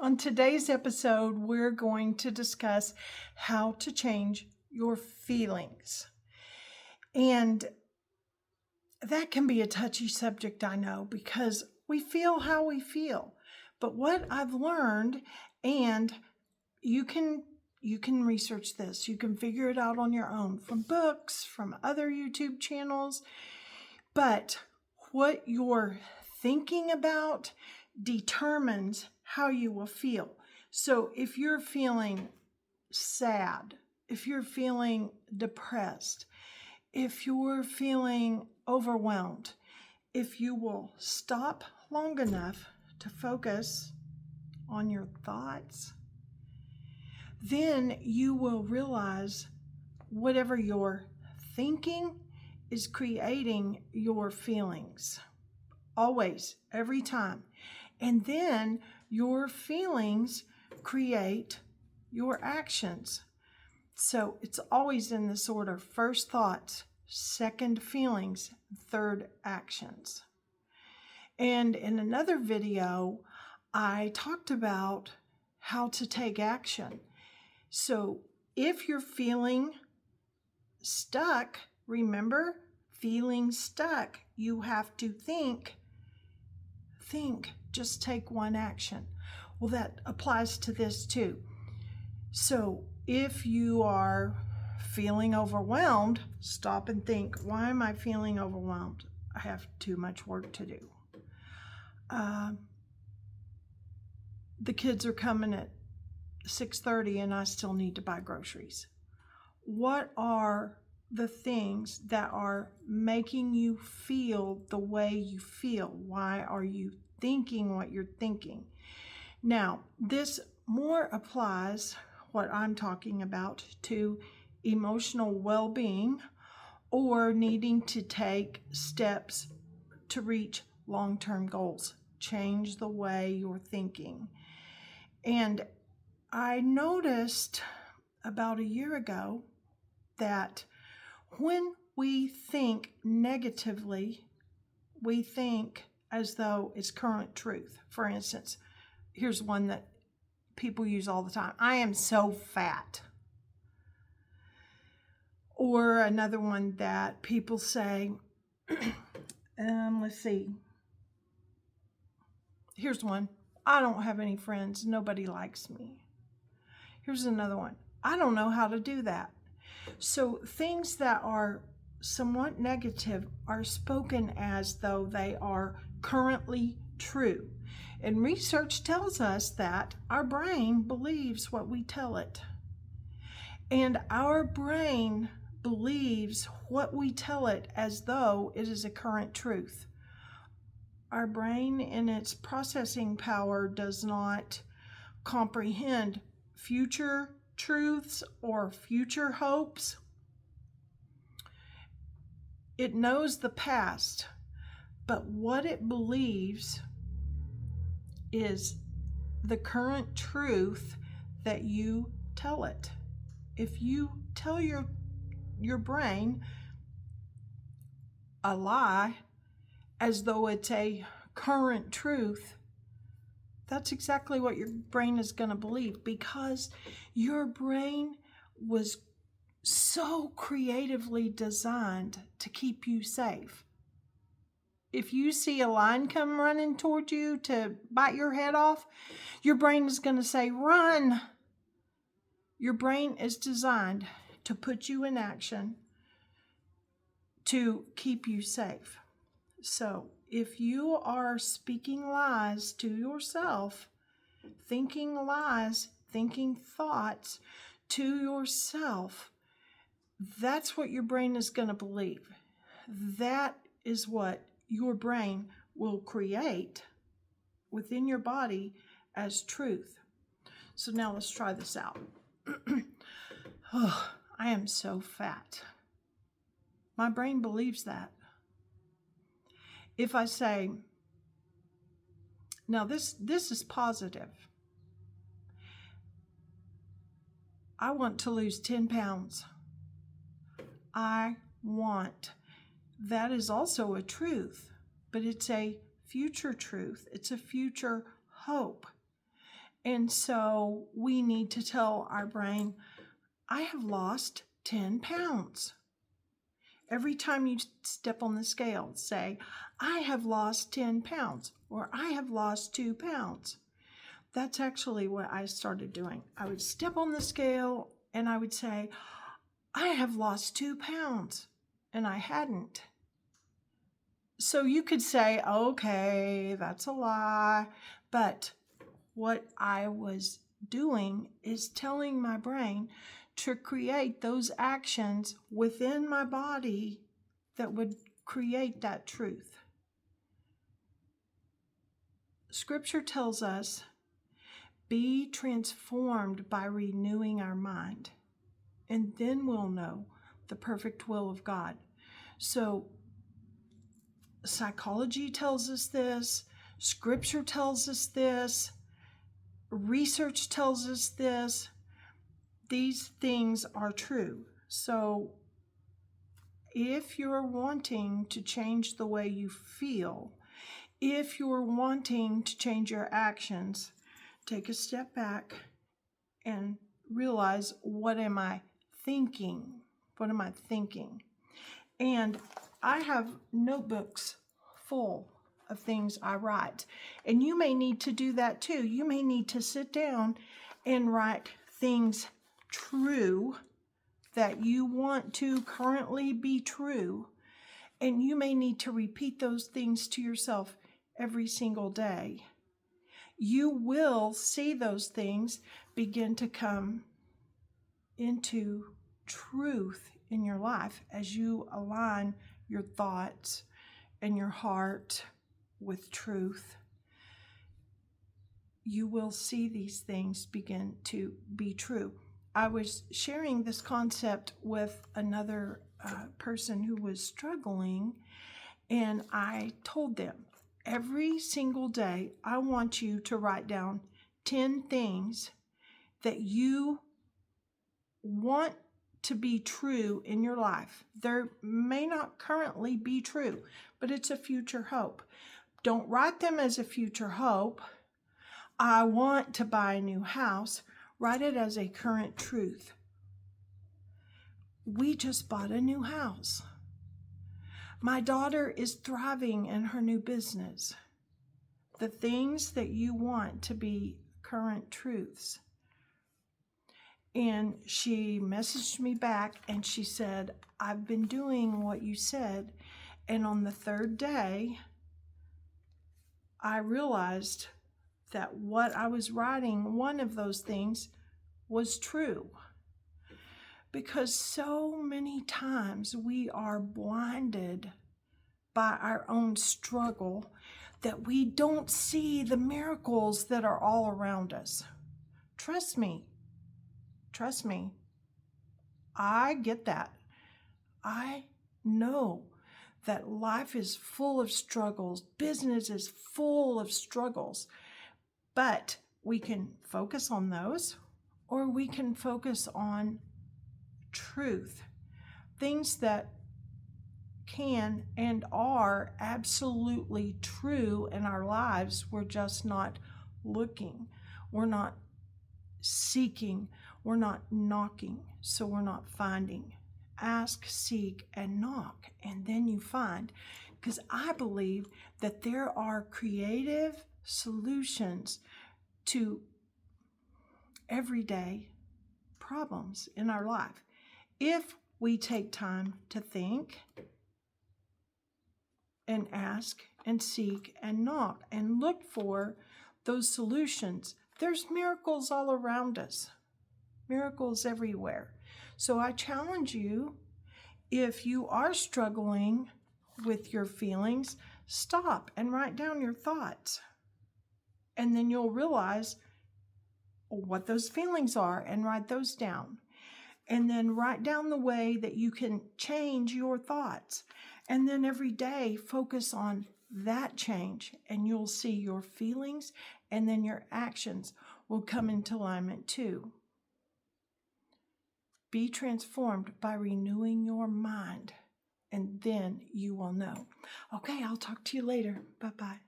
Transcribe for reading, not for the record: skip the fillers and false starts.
On today's episode, we're going to discuss how to change your feelings. And that can be a touchy subject, I know, because we feel how we feel. But what I've learned, and you can research this, you can figure it out on your own from books, from other YouTube channels, but what you're thinking about determines how you will feel. So if you're feeling sad, if you're feeling depressed, if you're feeling overwhelmed, if you will stop long enough to focus on your thoughts, then you will realize whatever you're thinking is creating your feelings. Always, every time. And then your feelings create your actions. So it's always in this order: first thoughts, second feelings, third actions. And in another video, I talked about how to take action. So if you're feeling stuck, remember, feeling stuck, you have to think, just take one action. Well, that applies to this too. So if you are feeling overwhelmed, stop and think, why am I feeling overwhelmed? I have too much work to do. The kids are coming at 6:30 and I still need to buy groceries. What are the things that are making you feel the way you feel? Why are you thinking what you're thinking? Now, this more applies, what I'm talking about, to emotional well-being or needing to take steps to reach long-term goals. Change the way you're thinking. And I noticed about a year ago that when we think negatively, we think as though it's current truth. For instance, here's one that people use all the time: I am so fat. Or another one that people say, let's see. Here's one: I don't have any friends. Nobody likes me. Here's another one: I don't know how to do that. So things that are somewhat negative are spoken as though they are currently true. And research tells us that our brain believes what we tell it. And our brain believes what we tell it as though it is a current truth. Our brain, in its processing power, does not comprehend future truths or future hopes. It knows the past, but what it believes is the current truth that you tell it. If you tell your brain a lie as though it's a current truth, that's exactly what your brain is going to believe, because your brain was so creatively designed to keep you safe. If you see a lion come running toward you to bite your head off, your brain is going to say, run. Your brain is designed to put you in action to keep you safe. So if you are speaking lies to yourself, thinking lies, thinking thoughts to yourself, that's what your brain is going to believe. That is what your brain will create within your body as truth. So now let's try this out. Oh, I am so fat. My brain believes that. If I say, now this is positive. I want to lose 10 pounds. I want. That is also a truth, but it's a future truth. It's a future hope. And so we need to tell our brain, I have lost 10 pounds. Every time you step on the scale, say, I have lost 10 pounds or I have lost 2 pounds. That's actually what I started doing. I would step on the scale and I would say, I have lost 2 pounds, and I hadn't. So you could say, okay, that's a lie. But what I was doing is telling my brain to create those actions within my body that would create that truth. Scripture tells us, be transformed by renewing our mind, and then we'll know the perfect will of God. So psychology tells us this, Scripture tells us this, research tells us this. These things are true. So if you're wanting to change the way you feel, if you're wanting to change your actions, take a step back and realize, what am I thinking? What am I thinking? And I have notebooks full of things I write. And you may need to do that too. You may need to sit down and write things true that you want to currently be true. And you may need to repeat those things to yourself every single day. You will see those things begin to come into truth in your life as you align your thoughts and your heart with truth. You will see these things begin to be true. I was sharing this concept with another person who was struggling, and I told them, every single day, I want you to write down 10 things that you want to be true in your life. There may not currently be true, but it's a future hope. Don't write them as a future hope. I want to buy a new house. Write it as a current truth. We just bought a new house. My daughter is thriving in her new business. The things that you want to be current truths. And she messaged me back and she said, I've been doing what you said. And on the third day, I realized that what I was writing, one of those things, was true. Because so many times we are blinded by our own struggle that we don't see the miracles that are all around us. Trust me. Trust me. I get that. I know that life is full of struggles. Business is full of struggles. But we can focus on those, or we can focus on truth. Things that can and are absolutely true in our lives. We're just not looking. We're not seeking. We're not knocking. So we're not finding. Ask, seek, and knock, and then you find. Because I believe that there are creative solutions to everyday problems in our life if we take time to think and ask and seek and knock and look for those solutions. There's miracles all around us, miracles everywhere. So I challenge you, if you are struggling with your feelings, stop and write down your thoughts. And then you'll realize what those feelings are and write those down. And then write down the way that you can change your thoughts. And then every day focus on that change, and you'll see your feelings and then your actions will come into alignment too. Be transformed by renewing your mind, and then you will know. Okay, I'll talk to you later. Bye-bye.